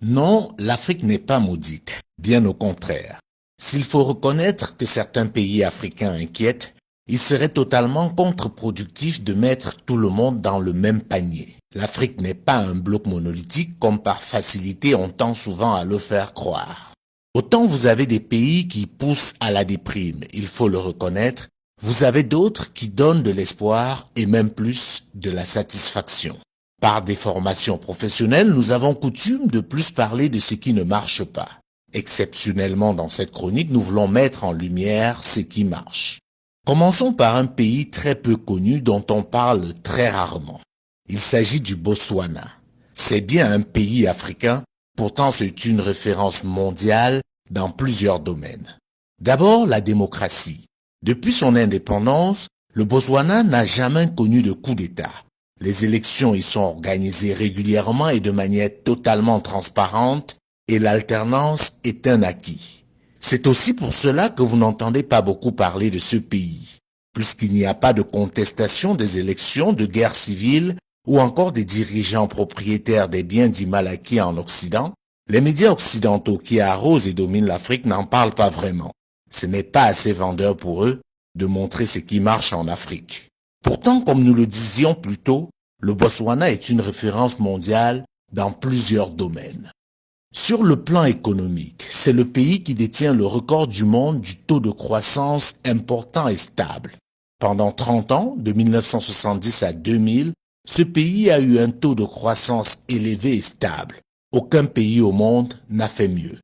Non, l'Afrique n'est pas maudite, bien au contraire. S'il faut reconnaître que certains pays africains inquiètent, il serait totalement contre-productif de mettre tout le monde dans le même panier. L'Afrique n'est pas un bloc monolithique comme par facilité on tend souvent à le faire croire. Autant vous avez des pays qui poussent à la déprime, il faut le reconnaître, vous avez d'autres qui donnent de l'espoir et même plus de la satisfaction. Par des formations professionnelles, nous avons coutume de plus parler de ce qui ne marche pas. Exceptionnellement dans cette chronique, nous voulons mettre en lumière ce qui marche. Commençons par un pays très peu connu dont on parle très rarement. Il s'agit du Botswana. C'est bien un pays africain, pourtant c'est une référence mondiale dans plusieurs domaines. D'abord, la démocratie. Depuis son indépendance, le Botswana n'a jamais connu de coup d'État. Les élections y sont organisées régulièrement et de manière totalement transparente et l'alternance est un acquis. C'est aussi pour cela que vous n'entendez pas beaucoup parler de ce pays, puisqu'il n'y a pas de contestation des élections, de guerre civile ou encore des dirigeants propriétaires des biens dits mal acquis en Occident. Les médias occidentaux qui arrosent et dominent l'Afrique n'en parlent pas vraiment. Ce n'est pas assez vendeur pour eux de montrer ce qui marche en Afrique. Pourtant, comme nous le disions plus tôt, le Botswana est une référence mondiale dans plusieurs domaines. Sur le plan économique, c'est le pays qui détient le record du monde du taux de croissance important et stable. Pendant 30 ans, de 1970 à 2000, ce pays a eu un taux de croissance élevé et stable. Aucun pays au monde n'a fait mieux.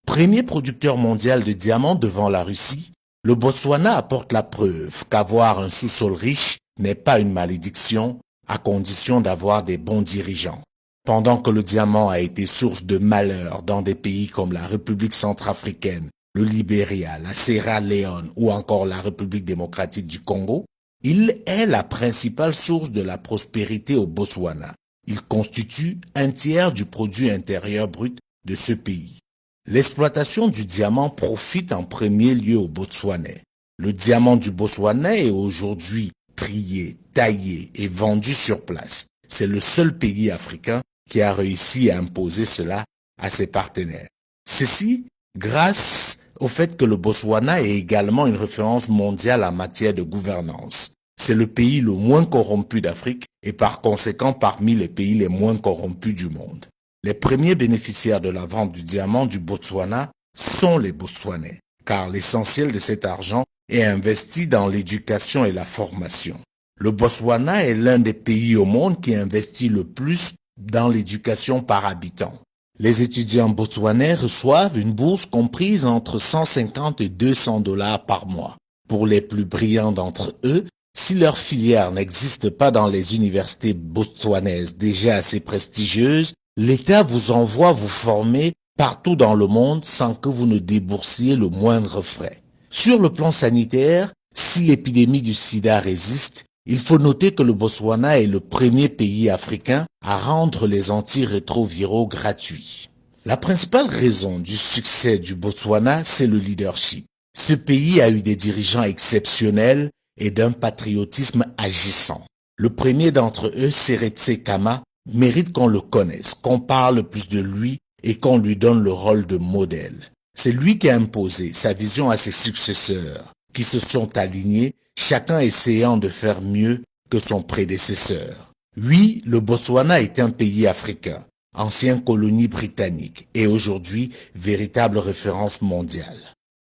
Premier producteur mondial de diamants devant la Russie, le Botswana apporte la preuve qu'avoir un sous-sol riche n'est pas une malédiction, à condition d'avoir des bons dirigeants. Pendant que le diamant a été source de malheur dans des pays comme la République centrafricaine, le Libéria, la Sierra Leone ou encore la République démocratique du Congo, il est la principale source de la prospérité au Botswana. Il constitue un tiers du produit intérieur brut de ce pays. L'exploitation du diamant profite en premier lieu au Botswanais. Le diamant du Botswana est aujourd'hui trié, taillé et vendu sur place. C'est le seul pays africain qui a réussi à imposer cela à ses partenaires. Ceci grâce au fait que le Botswana est également une référence mondiale en matière de gouvernance. C'est le pays le moins corrompu d'Afrique et par conséquent parmi les pays les moins corrompus du monde. Les premiers bénéficiaires de la vente du diamant du Botswana sont les Botswanais, car l'essentiel de cet argent est investi dans l'éducation et la formation. Le Botswana est l'un des pays au monde qui investit le plus dans l'éducation par habitant. Les étudiants botswanais reçoivent une bourse comprise entre 150 et 200 dollars par mois. Pour les plus brillants d'entre eux, si leur filière n'existe pas dans les universités botswanaises déjà assez prestigieuses, l'État vous envoie vous former partout dans le monde sans que vous ne déboursiez le moindre frais. Sur le plan sanitaire, si l'épidémie du sida résiste, il faut noter que le Botswana est le premier pays africain à rendre les antirétroviraux gratuits. La principale raison du succès du Botswana, c'est le leadership. Ce pays a eu des dirigeants exceptionnels et d'un patriotisme agissant. Le premier d'entre eux, Seretse Khama, mérite qu'on le connaisse, qu'on parle plus de lui et qu'on lui donne le rôle de modèle. C'est lui qui a imposé sa vision à ses successeurs, qui se sont alignés, chacun essayant de faire mieux que son prédécesseur. Oui, le Botswana est un pays africain, ancienne colonie britannique et aujourd'hui véritable référence mondiale.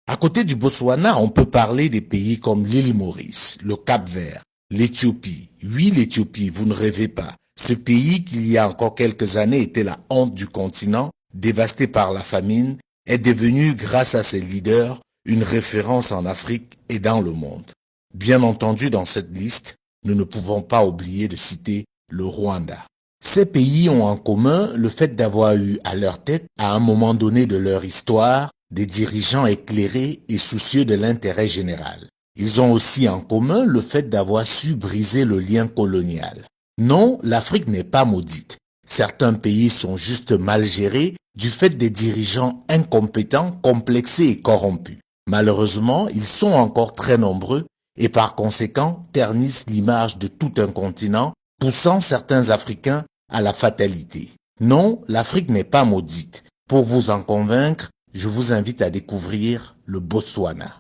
À côté du Botswana, on peut parler des pays comme l'île Maurice, le Cap-Vert, l'Éthiopie. Oui, l'Éthiopie, vous ne rêvez pas. Ce pays qui il y a encore quelques années était la honte du continent, dévasté par la famine, est devenu, grâce à ses leaders, une référence en Afrique et dans le monde. Bien entendu, dans cette liste, nous ne pouvons pas oublier de citer le Rwanda. Ces pays ont en commun le fait d'avoir eu à leur tête, à un moment donné de leur histoire, des dirigeants éclairés et soucieux de l'intérêt général. Ils ont aussi en commun le fait d'avoir su briser le lien colonial. Non, l'Afrique n'est pas maudite. Certains pays sont juste mal gérés du fait des dirigeants incompétents, complexés et corrompus. Malheureusement, ils sont encore très nombreux et par conséquent ternissent l'image de tout un continent, poussant certains Africains à la fatalité. Non, l'Afrique n'est pas maudite. Pour vous en convaincre, je vous invite à découvrir le Botswana.